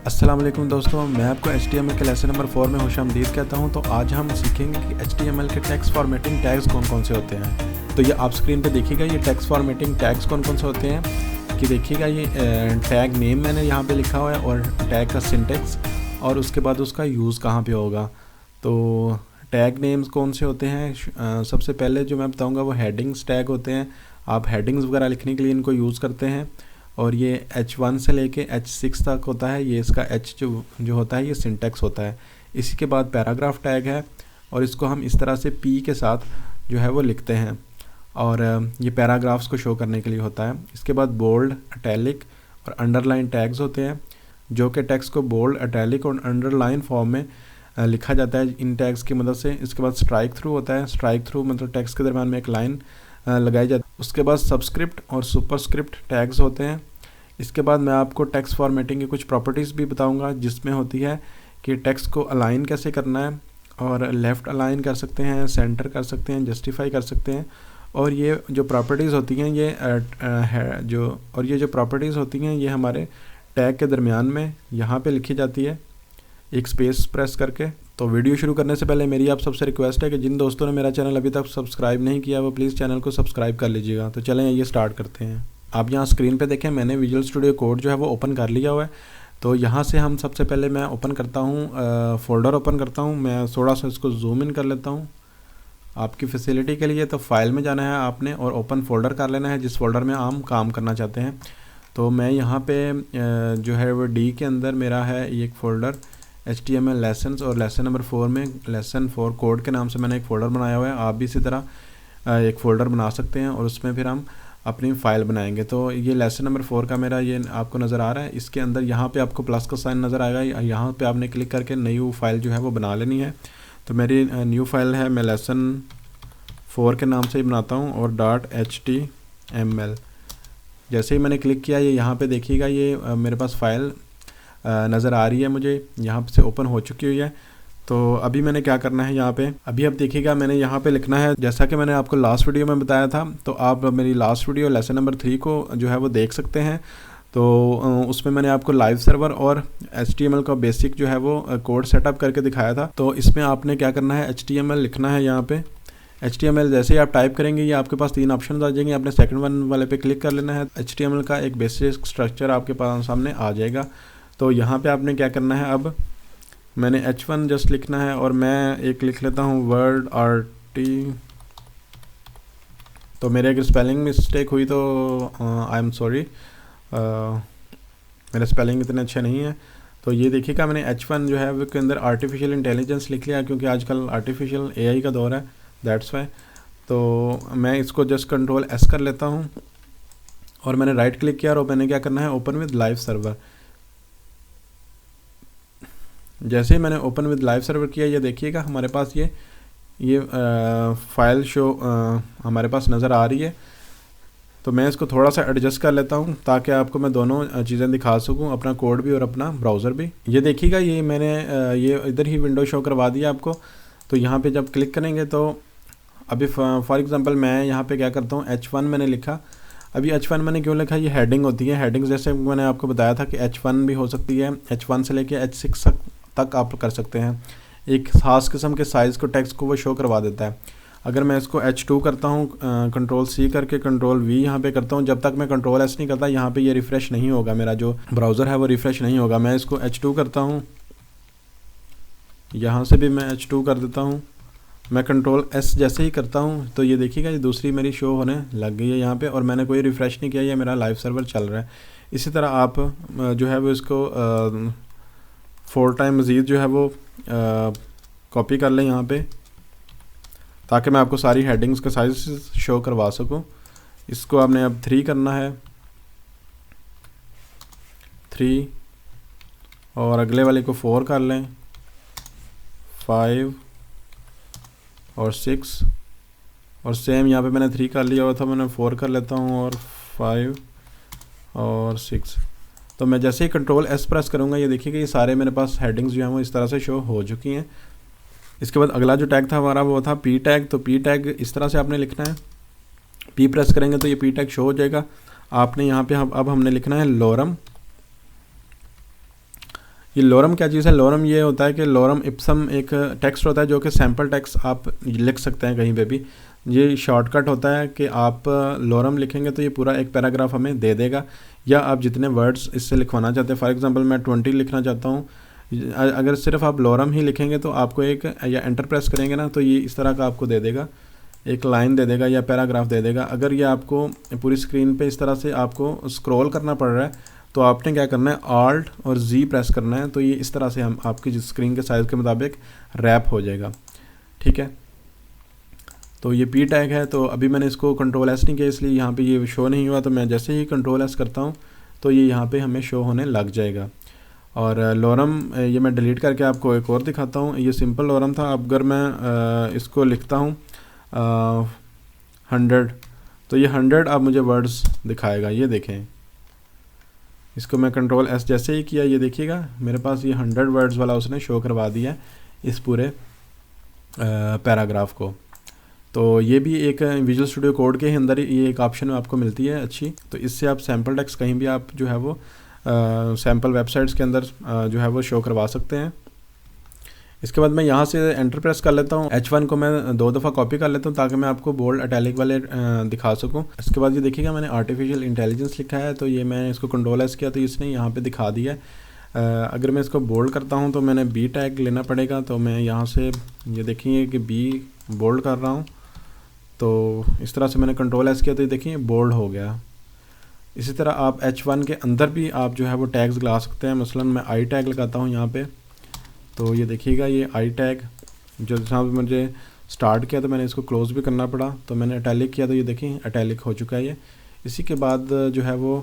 अस्सलाम वालेकुम दोस्तों, मैं आपको HTML के लेसन नंबर 4 में खुशामदीद कहता हूं। तो आज हम सीखेंगे कि HTML के टेक्स्ट फॉर्मेटिंग टैग्स कौन कौन से होते हैं। तो ये आप स्क्रीन पे देखिएगा, ये टेक्स्ट फॉर्मेटिंग टैग्स कौन कौन से होते हैं कि देखिएगा ये टैग नेम मैंने यहाँ पे लिखा हुआ है और टैग का सिंटेक्स और उसके बाद उसका यूज़ कहाँ पे होगा। तो टैग नेम्स कौन से होते हैं, सबसे पहले जो मैं बताऊँगा वो हेडिंग्स टैग होते हैं। आप हेडिंग्स वगैरह लिखने के लिए इनको यूज़ करते हैं और ये H1 से लेके H6 तक होता है। ये इसका H जो होता है ये सिंटेक्स होता है। इसी के बाद पैराग्राफ टैग है और इसको हम इस तरह से P के साथ जो है वो लिखते हैं और ये पैराग्राफ्स को शो करने के लिए होता है। इसके बाद बोल्ड, अटैलिक और अंडरलाइन टैग्स होते हैं जो कि टेक्स्ट को बोल्ड, अटैलिक और अंडरलाइन फॉर्म में लिखा जाता है इन टैग्स की मदद से। इसके बाद स्ट्राइक थ्रू होता है। स्ट्राइक थ्रू मतलब टेक्स्ट के दरम्यान में एक लाइन लगाई जाती है। उसके बाद सबस्क्रिप्ट और सुपरस्क्रिप्ट टैग्स होते हैं। इसके बाद मैं आपको टेक्स्ट फॉर्मेटिंग की कुछ प्रॉपर्टीज़ भी बताऊंगा जिसमें होती है कि टेक्स्ट को अलाइन कैसे करना है और लेफ़्ट अलाइन कर सकते हैं, सेंटर कर सकते हैं, जस्टिफाई कर सकते हैं। और ये जो प्रॉपर्टीज़ होती हैं ये जो प्रॉपर्टीज़ होती हैं ये हमारे टैग के दरमियान में यहाँ पे लिखी जाती है एक स्पेस प्रेस करके। तो वीडियो शुरू करने से पहले मेरी आप सबसे रिक्वेस्ट है कि जिन दोस्तों ने मेरा चैनल अभी तक सब्सक्राइब नहीं किया वो प्लीज़ चैनल को सब्सक्राइब कर लीजिएगा। तो चलें ये स्टार्ट करते हैं। आप यहाँ स्क्रीन पे देखें, मैंने विजुअल स्टूडियो कोड जो है वो ओपन कर लिया हुआ है। तो यहाँ से हम सबसे पहले मैं ओपन करता हूँ, फ़ोल्डर ओपन करता हूँ। मैं थोड़ा सा इसको जूम इन कर लेता हूँ आपकी फैसिलिटी के लिए। तो फाइल में जाना है आपने और ओपन फोल्डर कर लेना है जिस फोल्डर में हम काम करना चाहते हैं। तो मैं यहाँ पे जो है वो डी के अंदर मेरा है एक फ़ोल्डर HTML लेसन्स और लेसन नंबर 4 में लेसन 4 कोड के नाम से मैंने एक फ़ोल्डर बनाया हुआ है। आप भी इसी तरह एक फ़ोल्डर बना सकते हैं और उसमें फिर हम अपनी फ़ाइल बनाएंगे। तो ये लेसन नंबर 4 का मेरा ये आपको नज़र आ रहा है। इसके अंदर यहाँ पे आपको प्लस का साइन नज़र आएगा, यहाँ पे आपने क्लिक करके न्यू फाइल जो है वो बना लेनी है। तो मेरी न्यू फाइल है, मैं लेसन 4 के नाम से ही बनाता हूँ और .html। जैसे ही मैंने क्लिक किया ये यहाँ पे देखिएगा ये मेरे पास फ़ाइल नज़र आ रही है, मुझे यहाँ से ओपन हो चुकी हुई है। तो अभी मैंने क्या करना है यहाँ पे, अभी आप देखिएगा मैंने यहाँ पे लिखना है जैसा कि मैंने आपको लास्ट वीडियो में बताया था। तो आप मेरी लास्ट वीडियो लेसन नंबर 3 को जो है वो देख सकते हैं। तो उसमें मैंने आपको लाइव सर्वर और HTML का बेसिक जो है वो कोड सेटअप करके दिखाया था। तो इसमें आपने क्या करना है, HTML लिखना है। यहाँ पे HTML जैसे ही आप टाइप करेंगे ये आपके पास 3 ऑप्शन आ जाएंगे। आपने सेकंड वन वाले पे क्लिक कर लेना है। HTML का एक बेसिक स्ट्रक्चर आपके पास सामने आ जाएगा। तो यहाँ पे आपने क्या करना है, अब मैंने H1 जस्ट लिखना है और मैं एक लिख लेता हूँ वर्ड RT। तो मेरे अगर स्पेलिंग मिस्टेक हुई तो आई एम सॉरी, मेरे स्पेलिंग इतने अच्छे नहीं है। तो ये देखिएगा मैंने H1 जो है वो के अंदर आर्टिफिशियल इंटेलिजेंस लिख लिया क्योंकि आजकल आर्टिफिशियल AI का दौर है, दैट्स वाई। तो मैं इसको जस्ट कंट्रोल S कर लेता हूँ और मैंने राइट क्लिक किया और मैंने क्या करना है, ओपन विद लाइव सर्वर। जैसे ही मैंने ओपन विद लाइव सर्वर किया ये देखिएगा हमारे पास ये फाइल शो हमारे पास नज़र आ रही है। तो मैं इसको थोड़ा सा एडजस्ट कर लेता हूँ ताकि आपको मैं दोनों चीज़ें दिखा सकूँ, अपना कोड भी और अपना ब्राउज़र भी। ये देखिएगा ये मैंने ये इधर ही विंडो शो करवा दिया आपको। तो यहाँ पे जब क्लिक करेंगे तो अभी फॉर एग्ज़ाम्पल मैं यहाँ पे क्या करता हूँ, H1 मैंने लिखा। अभी H1 मैंने क्यों लिखा, ये हेडिंग होती है। हेडिंग्स जैसे मैंने आपको बताया था कि H1 भी हो सकती है, H1 से लेके H6 तक आप कर सकते हैं। एक खास किस्म के साइज़ को टेक्स्ट को वो शो करवा देता है। अगर मैं इसको H2 करता हूँ, कंट्रोल C करके कंट्रोल V यहाँ पे करता हूँ, जब तक मैं कंट्रोल S नहीं करता यहाँ पे ये रिफ़्रेश नहीं होगा, मेरा जो ब्राउज़र है वो रिफ़्रेश नहीं होगा। मैं इसको H2 करता हूँ, यहाँ से भी मैं H2 कर देता हूँ। मैं कंट्रोल S जैसे ही करता हूँ तो ये देखिएगा ये दूसरी मेरी शो होने लग गई है यहाँ पे और मैंने कोई रिफ़्रेश नहीं किया, ये मेरा लाइव सर्वर चल रहा है। इसी तरह आप जो है वो इसको 4 टाइम मज़ीद जो है वो कॉपी कर लें यहाँ पे ताकि मैं आपको सारी हेडिंग्स का साइज शो करवा सकूँ। इसको आपने अब 3 करना है, 3 और अगले वाले को 4 कर लें, 5 और 6 और सेम यहाँ पे मैंने 3 कर लिया हुआ था, मैंने 4 कर लेता हूँ और 5 और 6। तो मैं जैसे ही कंट्रोल S प्रेस करूँगा ये देखिएगा ये सारे मेरे पास हेडिंग्स जो हैं वो इस तरह से शो हो चुकी हैं। इसके बाद अगला जो टैग था हमारा वो था P टैग। तो P टैग इस तरह से आपने लिखना है, P प्रेस करेंगे तो ये P टैग शो हो जाएगा। आपने यहाँ पे अब हमने लिखना है लोरम। ये लॉरम क्या चीज़ है? लॉरम ये होता है कि लॉरम इप्सम एक टेक्स्ट होता है जो कि सैम्पल टेक्स्ट आप लिख सकते हैं कहीं पे भी। ये शॉर्टकट होता है कि आप लॉरम लिखेंगे तो ये पूरा एक पैराग्राफ हमें दे देगा, या आप जितने वर्ड्स इससे लिखवाना चाहते हैं, फॉर एग्जांपल मैं 20 लिखना चाहता हूँ, अगर सिर्फ आप लॉरम ही लिखेंगे तो आपको एक, या एंटर प्रेस करेंगे ना तो ये इस तरह का आपको दे देगा, एक लाइन दे देगा या पैराग्राफ दे देगा। अगर ये आपको पूरी स्क्रीन पे इस तरह से आपको स्क्रॉल करना पड़ रहा है तो आपने क्या करना है, Alt और Z प्रेस करना है, तो ये इस तरह से हम आपकी जिस स्क्रीन के साइज़ के मुताबिक रैप हो जाएगा। ठीक है, तो ये P टैग है, तो अभी मैंने इसको कंट्रोल S नहीं किया इसलिए यहाँ पे ये शो नहीं हुआ, तो मैं जैसे ही कंट्रोल S करता हूँ तो ये यहाँ पे हमें शो होने लग जाएगा। और लॉरम ये मैं डिलीट करके आपको एक और दिखाता हूँ। ये सिंपल लॉरम था। अब अगर मैं इसको लिखता हूँ 100, तो ये 100 अब मुझे वर्ड्स दिखाएगा। ये देखें, इसको मैं कंट्रोल S जैसे ही किया, ये देखिएगा मेरे पास ये 100 वर्ड्स वाला उसने शो करवा दिया है इस पूरे पैराग्राफ को। तो ये भी एक विजुअल स्टूडियो कोड के अंदर ये एक ऑप्शन आपको मिलती है अच्छी। तो इससे आप सैम्पल टेक्स्ट कहीं भी आप जो है वो सैम्पल वेबसाइट्स के अंदर जो है वो शो करवा सकते हैं। इसके बाद मैं यहाँ से एंटर प्रेस कर लेता हूँ। H1 को मैं 2 दफ़ा कॉपी कर लेता हूँ ताकि मैं आपको बोल्ड इटैलिक वाले दिखा सकूँ। इसके बाद ये देखिएगा मैंने आर्टिफिशियल इंटेलिजेंस लिखा है, तो ये मैं इसको कंट्रोल S किया तो इसने यहाँ पे दिखा दिया है। अगर मैं इसको बोल्ड करता हूँ तो मैंने B टैग लेना पड़ेगा, तो मैं यहाँ से ये देखेंगे कि B बोल्ड कर रहा हूँ, तो इस तरह से मैंने कंट्रोल S किया तो ये देखिए बोल्ड हो गया। इसी तरह आप H1 के अंदर भी आप जो है वो टैग्स लगा सकते हैं। मसलन मैं I टैग लगाता हूँ यहाँ पे, तो ये देखिएगा ये I टैग जो जहाँ पे मुझे स्टार्ट किया तो मैंने इसको क्लोज़ भी करना पड़ा, तो मैंने इटैलिक किया तो ये देखिए इटैलिक हो चुका है ये। इसी के बाद जो है वो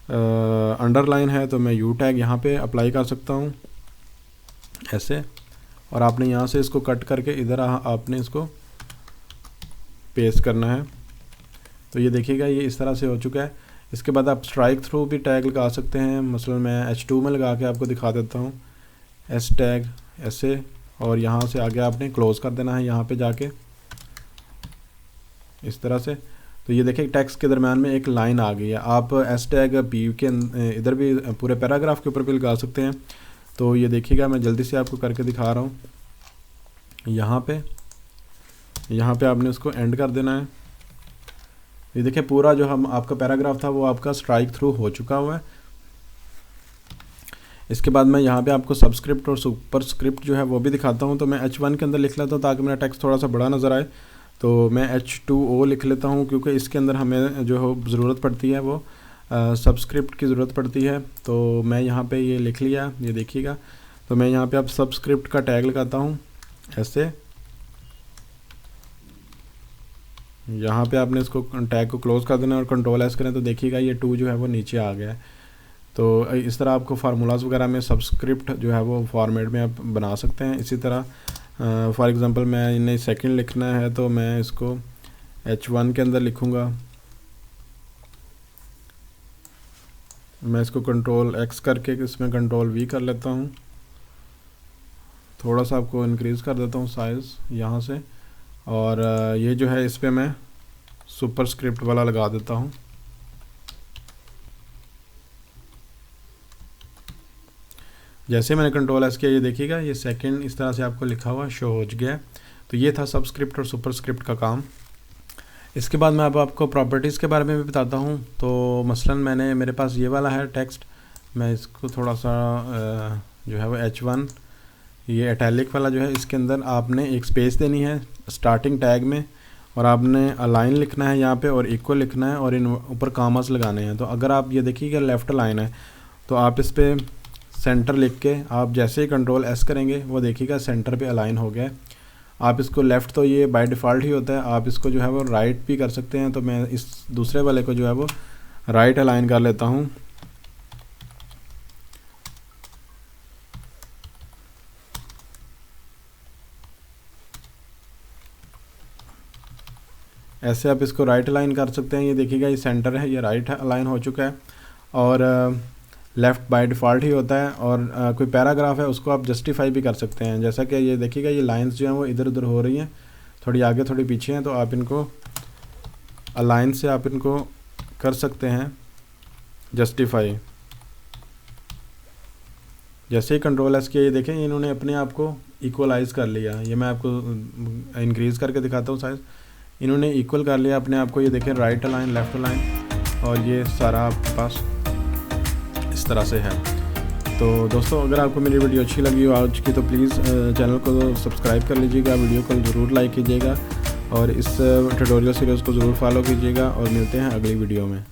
अंडरलाइन है, तो मैं U टैग यहाँ पे अप्लाई कर सकता हूँ ऐसे, और आपने यहाँ से इसको कट करके इधर आपने इसको पेस्ट करना है। तो ये देखिएगा ये इस तरह से हो चुका है। इसके बाद आप स्ट्राइक थ्रू भी टैग लगा सकते हैं। मसलन मैं H2 में लगा के आपको दिखा देता हूँ, S टैग ऐसे, और यहाँ से आगे आपने क्लोज़ कर देना है यहाँ पे जाके इस तरह से। तो ये देखिए टेक्स्ट के दरम्यान में एक लाइन आ गई है। आप S टैग P के इधर भी पूरे पैराग्राफ के ऊपर भी लगा सकते हैं। तो ये देखिएगा मैं जल्दी से आपको करके दिखा रहा हूँ। यहाँ पे आपने उसको एंड कर देना है। ये देखिए पूरा जो हम आपका पैराग्राफ था वो आपका स्ट्राइक थ्रू हो चुका हुआ है। इसके बाद मैं यहाँ पे आपको सबस्क्रिप्ट और सुपरस्क्रिप्ट जो है वो भी दिखाता हूँ। तो मैं H1 के अंदर लिख लेता हूँ ताकि मेरा टेक्स्ट थोड़ा सा बड़ा नज़र आए। तो मैं H2O लिख लेता हूँ क्योंकि इसके अंदर हमें जो है ज़रूरत पड़ती है वो सबस्क्रिप्ट की ज़रूरत पड़ती है। तो मैं यहाँ पे ये लिख लिया, ये देखिएगा। तो मैं यहाँ पे अब सबस्क्रिप्ट का टैग लगाता हूँ ऐसे। यहाँ पे आपने इसको टैग को क्लोज़ कर देना और कंट्रोल S करें तो देखिएगा ये 2 जो है वो नीचे आ गया है। तो इस तरह आपको फार्मूलाज वगैरह में सबस्क्रिप्ट जो है वो फॉर्मेट में आप बना सकते हैं। इसी तरह फॉर एग्जांपल मैं इन्हें सेकंड लिखना है तो मैं इसको H1 के अंदर लिखूँगा। मैं इसको कंट्रोल X करके इसमें कंट्रोल V कर लेता हूँ। थोड़ा सा आपको इंक्रीज़ कर देता हूँ साइज़ यहाँ से, और ये जो है इस पर मैं सुपरस्क्रिप्ट वाला लगा देता हूँ। जैसे मैंने कंट्रोल S किया ये देखिएगा ये सेकंड इस तरह से आपको लिखा हुआ शो हो गया। तो ये था सबस्क्रिप्ट और सुपरस्क्रिप्ट का काम। इसके बाद मैं अब आपको प्रॉपर्टीज़ के बारे में भी बताता हूँ। तो मसलन मेरे पास ये वाला है टेक्स्ट, मैं इसको थोड़ा सा जो है वो H1 ये इटैलिक वाला जो है इसके अंदर आपने एक स्पेस देनी है स्टार्टिंग टैग में, और आपने अलाइन लिखना है यहाँ पे और इक्वल लिखना है और इन ऊपर कामास लगाने हैं। तो अगर आप ये देखिएगा लेफ़्ट अलाइन है तो आप इस पर सेंटर लिख के आप जैसे ही कंट्रोल S करेंगे वो देखिएगा सेंटर पे अलाइन हो गया है। आप इसको लेफ़्ट तो ये बाय डिफ़ॉल्ट ही होता है, आप इसको जो है वो राइट भी कर सकते हैं। तो मैं इस दूसरे वाले को जो है वो राइट अलाइन कर लेता हूँ। ऐसे आप इसको राइट अलाइन कर सकते हैं। ये देखिएगा ये सेंटर है, ये राइट अलाइन हो चुका है, और लेफ़्ट बाय डिफ़ॉल्ट ही होता है। और कोई पैराग्राफ है उसको आप जस्टिफाई भी कर सकते हैं। जैसा कि ये देखिएगा ये लाइंस जो हैं वो इधर उधर हो रही हैं, थोड़ी आगे थोड़ी पीछे हैं, तो आप इनको अलाइन से आप इनको कर सकते हैं जस्टिफाई। जैसे ही कंट्रोल एस किया, ये देखें इन्होंने अपने आप को इक्वलाइज कर लिया। ये मैं आपको इंक्रीज़ करके दिखाता हूँ साइज़। इन्होंने इक्वल कर लिया अपने आप को, ये देखें राइट अलाइन लेफ़्ट अलाइन, और ये सारा आपके पास इस तरह से है। तो दोस्तों अगर आपको मेरी वीडियो अच्छी लगी हो आज की, तो प्लीज़ चैनल को सब्सक्राइब कर लीजिएगा, वीडियो को ज़रूर लाइक कीजिएगा और इस ट्यूटोरियल सीरीज़ को ज़रूर फॉलो कीजिएगा, और मिलते हैं अगली वीडियो में।